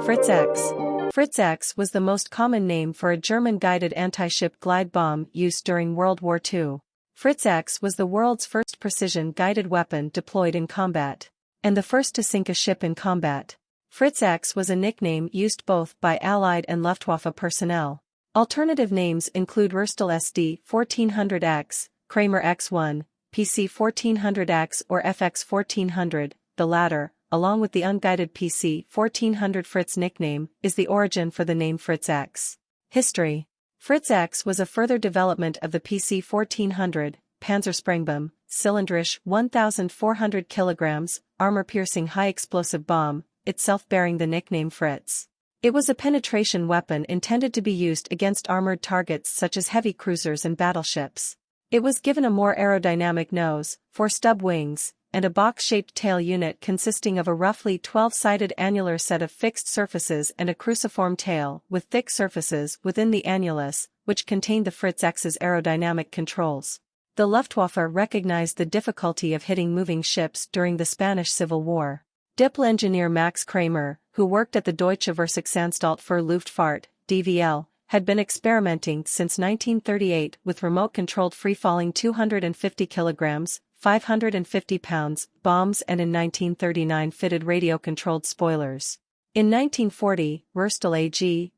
Fritz X. Fritz X was the most common name for a German guided anti-ship glide bomb used during World War II. Fritz X was the world's first precision-guided weapon deployed in combat, and the first to sink a ship in combat. Fritz X was a nickname used both by Allied and Luftwaffe personnel. Alternative names include Ruhrstahl SD 1400X, Kramer X-1, PC 1400X or FX 1400, the latter, along with the unguided PC 1400 Fritz nickname, is the origin for the name Fritz X. History. Fritz X was a further development of the PC 1400, Panzersprengbombe, cylindrish 1,400 kilograms, armor-piercing high-explosive bomb, itself bearing the nickname Fritz. It was a penetration weapon intended to be used against armored targets such as heavy cruisers and battleships. It was given a more aerodynamic nose, 4 stub wings, and a box-shaped tail unit consisting of a roughly 12-sided annular set of fixed surfaces and a cruciform tail with thick surfaces within the annulus, which contained the Fritz X's aerodynamic controls. The Luftwaffe recognized the difficulty of hitting moving ships during the Spanish Civil War. Dipl engineer Max Kramer, who worked at the Deutsche Versuchsanstalt für Luftfahrt, DVL, had been experimenting since 1938 with remote-controlled free-falling 250 kilograms, 550 pounds, bombs and in 1939 fitted radio-controlled spoilers. In 1940, Ruhrstahl AG,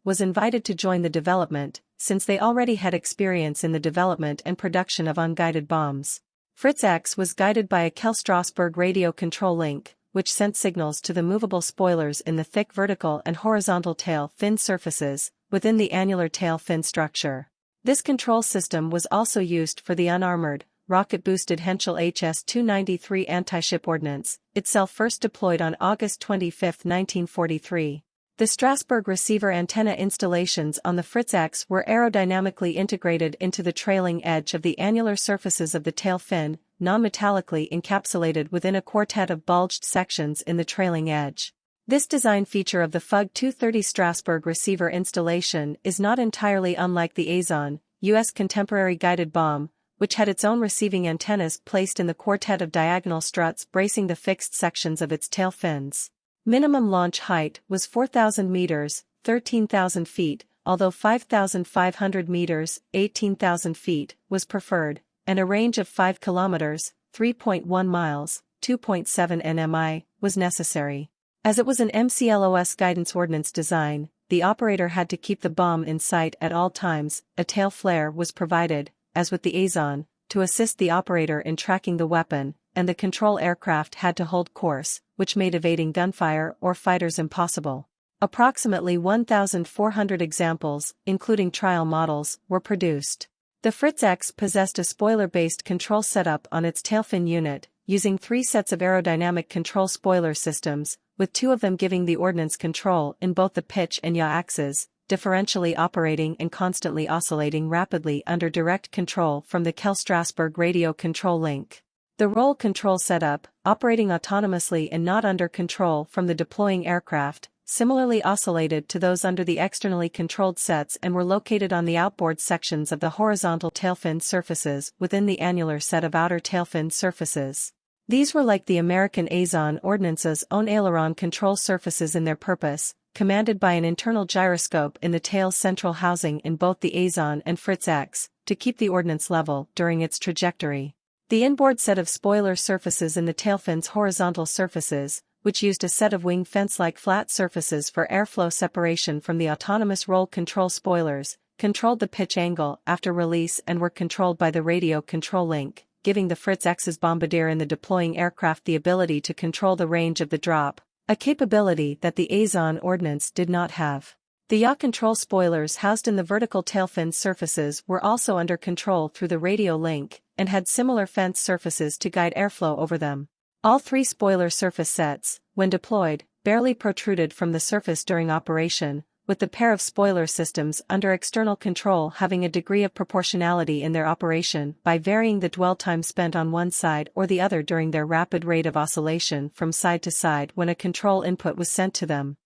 was invited to join the development, since they already had experience in the development and production of unguided bombs. Fritz X was guided by a Kell-Strasberg radio control link, which sent signals to the movable spoilers in the thick vertical and horizontal tail fin surfaces, within the annular tail fin structure. This control system was also used for the unarmored, rocket-boosted Henschel HS-293 anti-ship ordnance, itself first deployed on August 25, 1943. The Strasbourg receiver antenna installations on the Fritz X were aerodynamically integrated into the trailing edge of the annular surfaces of the tail fin, non-metallically encapsulated within a quartet of bulged sections in the trailing edge. This design feature of the FUG 230 Strasbourg receiver installation is not entirely unlike the Azon, U.S. contemporary guided bomb, which had its own receiving antennas placed in the quartet of diagonal struts bracing the fixed sections of its tail fins. Minimum launch height was 4,000 meters, 13,000 feet, although 5,500 meters, 18,000 feet, was preferred, and a range of 5 kilometers, 3.1 miles, 2.7 nmi, was necessary. As it was an MCLOS guidance ordnance design, the operator had to keep the bomb in sight at all times. A tail flare was provided, as with the Azon, to assist the operator in tracking the weapon, and the control aircraft had to hold course, which made evading gunfire or fighters impossible. Approximately 1,400 examples, including trial models, were produced. The Fritz X possessed a spoiler-based control setup on its tailfin unit, using 3 sets of aerodynamic control spoiler systems, with 2 of them giving the ordnance control in both the pitch and yaw axes, differentially operating and constantly oscillating rapidly under direct control from the Kell-Strasberg radio control link. The roll control setup, operating autonomously and not under control from the deploying aircraft, similarly oscillated to those under the externally controlled sets and were located on the outboard sections of the horizontal tailfin surfaces within the annular set of outer tailfin surfaces. These were like the American Azon ordnance's own aileron control surfaces in their purpose, commanded by an internal gyroscope in the tail's central housing in both the Azon and Fritz X, to keep the ordnance level during its trajectory. The inboard set of spoiler surfaces in the tailfin's horizontal surfaces, which used a set of wing fence-like flat surfaces for airflow separation from the autonomous roll control spoilers, controlled the pitch angle after release and were controlled by the radio control link, giving the Fritz X's bombardier in the deploying aircraft the ability to control the range of the drop, a capability that the Azon ordnance did not have. The yaw control spoilers housed in the vertical tailfin surfaces were also under control through the radio link, and had similar fence surfaces to guide airflow over them. All 3 spoiler surface sets, when deployed, barely protruded from the surface during operation, with the pair of spoiler systems under external control having a degree of proportionality in their operation by varying the dwell time spent on one side or the other during their rapid rate of oscillation from side to side when a control input was sent to them.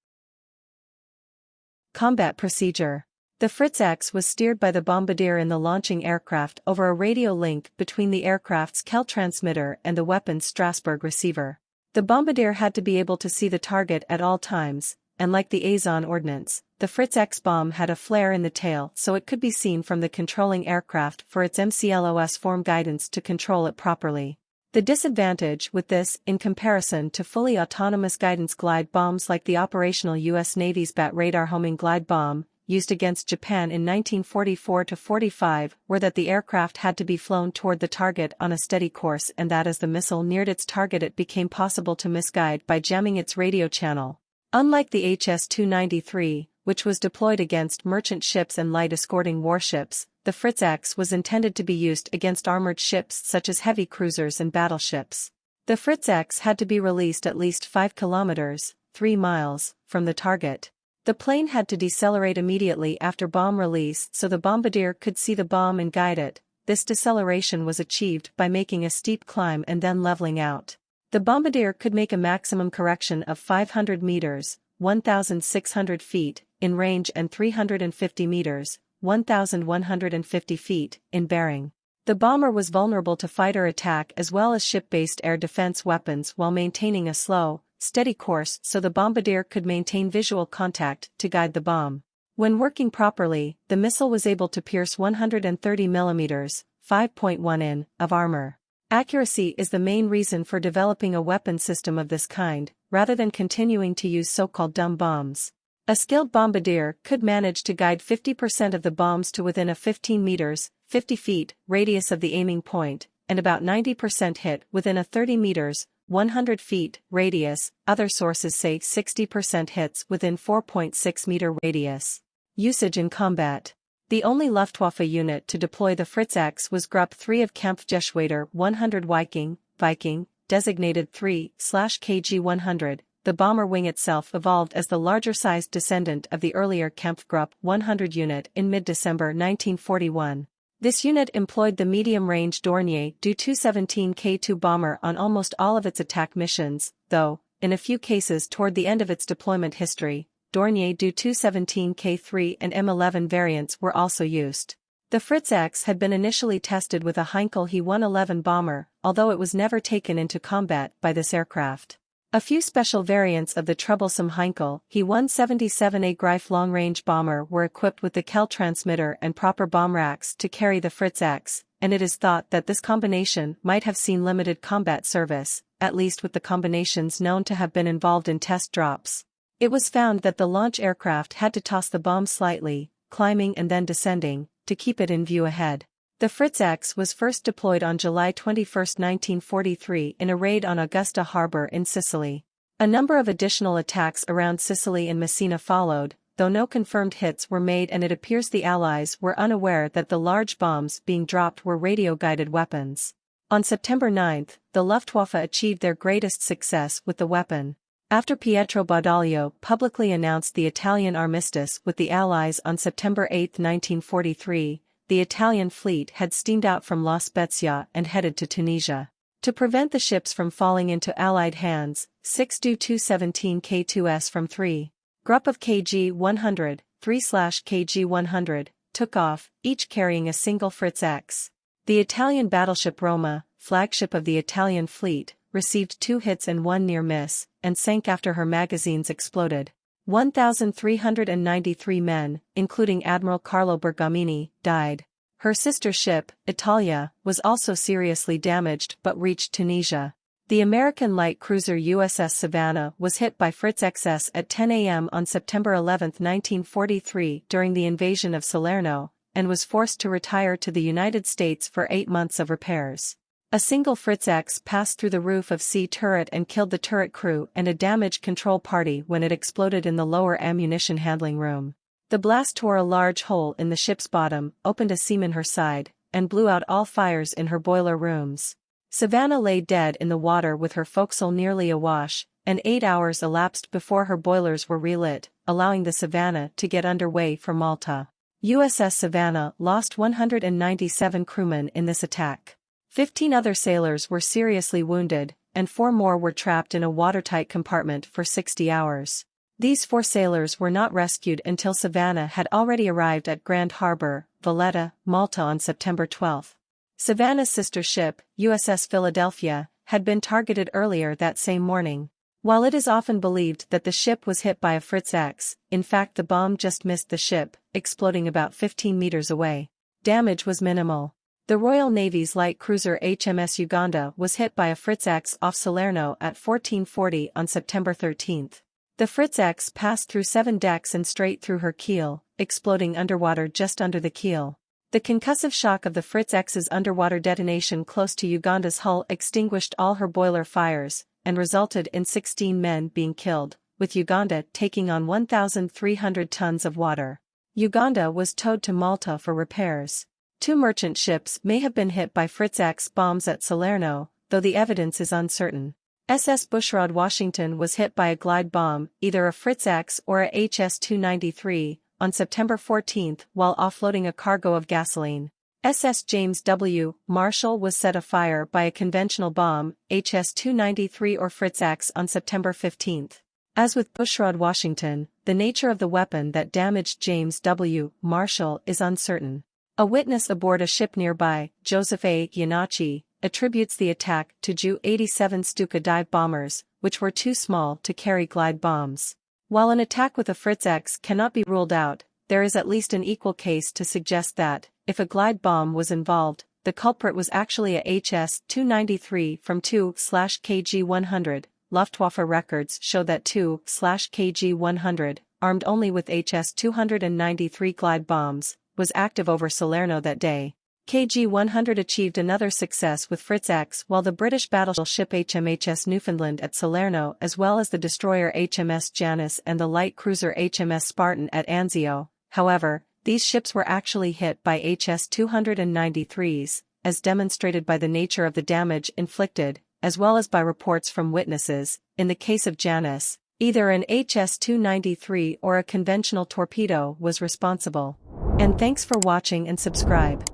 Combat procedure. The Fritz X was steered by the bombardier in the launching aircraft over a radio link between the aircraft's Kell transmitter and the weapon's Strasbourg receiver. The bombardier had to be able to see the target at all times, and like the Azon ordnance, the Fritz X bomb had a flare in the tail so it could be seen from the controlling aircraft for its MCLOS form guidance to control it properly. The disadvantage with this, in comparison to fully autonomous guidance glide bombs like the operational U.S. Navy's Bat radar homing glide bomb, used against Japan in 1944-45, were that the aircraft had to be flown toward the target on a steady course and that as the missile neared its target it became possible to misguide by jamming its radio channel. Unlike the HS-293, which was deployed against merchant ships and light escorting warships, the Fritz X was intended to be used against armored ships such as heavy cruisers and battleships. The Fritz X had to be released at least 5 kilometers, 3 miles, from the target. The plane had to decelerate immediately after bomb release so the bombardier could see the bomb and guide it. This deceleration was achieved by making a steep climb and then leveling out. The bombardier could make a maximum correction of 500 meters, 1,600 feet, in range and 350 meters, 1,150 feet, in bearing. The bomber was vulnerable to fighter attack as well as ship-based air defense weapons while maintaining a slow, steady course so the bombardier could maintain visual contact to guide the bomb. When working properly, the missile was able to pierce 130 mm, 5.1 in, of armor. Accuracy is the main reason for developing a weapon system of this kind, rather than continuing to use so-called dumb bombs. A skilled bombardier could manage to guide 50% of the bombs to within a 15 meters, 50 feet, radius of the aiming point, and about 90% hit within a 30 meters, 100 feet, radius. Other sources say 60% hits within 4.6 meter radius. Usage in combat. The only Luftwaffe unit to deploy the Fritz X was Gruppe 3 of Kampfgeschwader 100 Viking, designated 3/KG-100. The bomber wing itself evolved as the larger-sized descendant of the earlier Kampfgruppe 100 unit in mid-December 1941. This unit employed the medium-range Dornier Do-217K2 bomber on almost all of its attack missions, though, in a few cases toward the end of its deployment history, Dornier Do-217K3 and M11 variants were also used. The Fritz X had been initially tested with a Heinkel He-111 bomber, although it was never taken into combat by this aircraft. A few special variants of the troublesome Heinkel He-177A Greif long-range bomber were equipped with the Kell transmitter and proper bomb racks to carry the Fritz X, and it is thought that this combination might have seen limited combat service, at least with the combinations known to have been involved in test drops. It was found that the launch aircraft had to toss the bomb slightly, climbing and then descending, to keep it in view ahead. The Fritz X was first deployed on July 21, 1943 in a raid on Augusta Harbor in Sicily. A number of additional attacks around Sicily and Messina followed, though no confirmed hits were made and it appears the Allies were unaware that the large bombs being dropped were radio-guided weapons. On September 9, the Luftwaffe achieved their greatest success with the weapon. After Pietro Badoglio publicly announced the Italian armistice with the Allies on September 8, 1943, the Italian fleet had steamed out from La Spezia and headed to Tunisia. To prevent the ships from falling into Allied hands, 6 Do-217K2s from 3 Gruppe of KG-100, 3/KG-100, took off, each carrying a single Fritz X. The Italian battleship Roma, flagship of the Italian fleet, received 2 hits and 1 near miss, and sank after her magazines exploded. 1,393 men, including Admiral Carlo Bergamini, died. Her sister ship, Italia, was also seriously damaged but reached Tunisia. The American light cruiser USS Savannah was hit by Fritz XS at 10 a.m. on September 11, 1943 during the invasion of Salerno, and was forced to retire to the United States for 8 months of repairs. A single Fritz X passed through the roof of C turret and killed the turret crew and a damage control party when it exploded in the lower ammunition handling room. The blast tore a large hole in the ship's bottom, opened a seam in her side, and blew out all fires in her boiler rooms. Savannah lay dead in the water with her forecastle nearly awash, and 8 hours elapsed before her boilers were relit, allowing the Savannah to get underway for Malta. USS Savannah lost 197 crewmen in this attack. 15 other sailors were seriously wounded, and 4 more were trapped in a watertight compartment for 60 hours. These 4 sailors were not rescued until Savannah had already arrived at Grand Harbor, Valletta, Malta on September 12. Savannah's sister ship, USS Philadelphia, had been targeted earlier that same morning. While it is often believed that the ship was hit by a Fritz X, in fact the bomb just missed the ship, exploding about 15 meters away. Damage was minimal. The Royal Navy's light cruiser HMS Uganda was hit by a Fritz X off Salerno at 1440 on September 13. The Fritz X passed through 7 decks and straight through her keel, exploding underwater just under the keel. The concussive shock of the Fritz X's underwater detonation close to Uganda's hull extinguished all her boiler fires, and resulted in 16 men being killed, with Uganda taking on 1,300 tons of water. Uganda was towed to Malta for repairs. 2 merchant ships may have been hit by Fritz X bombs at Salerno, though the evidence is uncertain. SS Bushrod Washington was hit by a glide bomb, either a Fritz X or a HS-293, on September 14 while offloading a cargo of gasoline. SS James W. Marshall was set afire by a conventional bomb, HS-293 or Fritz X on September 15. As with Bushrod Washington, the nature of the weapon that damaged James W. Marshall is uncertain. A witness aboard a ship nearby, Joseph A. Iannacci, attributes the attack to Ju-87 Stuka dive bombers, which were too small to carry glide bombs. While an attack with a Fritz X cannot be ruled out, there is at least an equal case to suggest that, if a glide bomb was involved, the culprit was actually a HS-293 from 2/KG-100. Luftwaffe records show that 2/KG-100, armed only with HS-293 glide bombs, was active over Salerno that day. KG-100 achieved another success with Fritz X while the British battleship HMHS Newfoundland at Salerno as well as the destroyer HMS Janus and the light cruiser HMS Spartan at Anzio. However, these ships were actually hit by HS-293s, as demonstrated by the nature of the damage inflicted, as well as by reports from witnesses. In the case of Janus, either an HS-293 or a conventional torpedo was responsible. And thanks for watching and subscribe.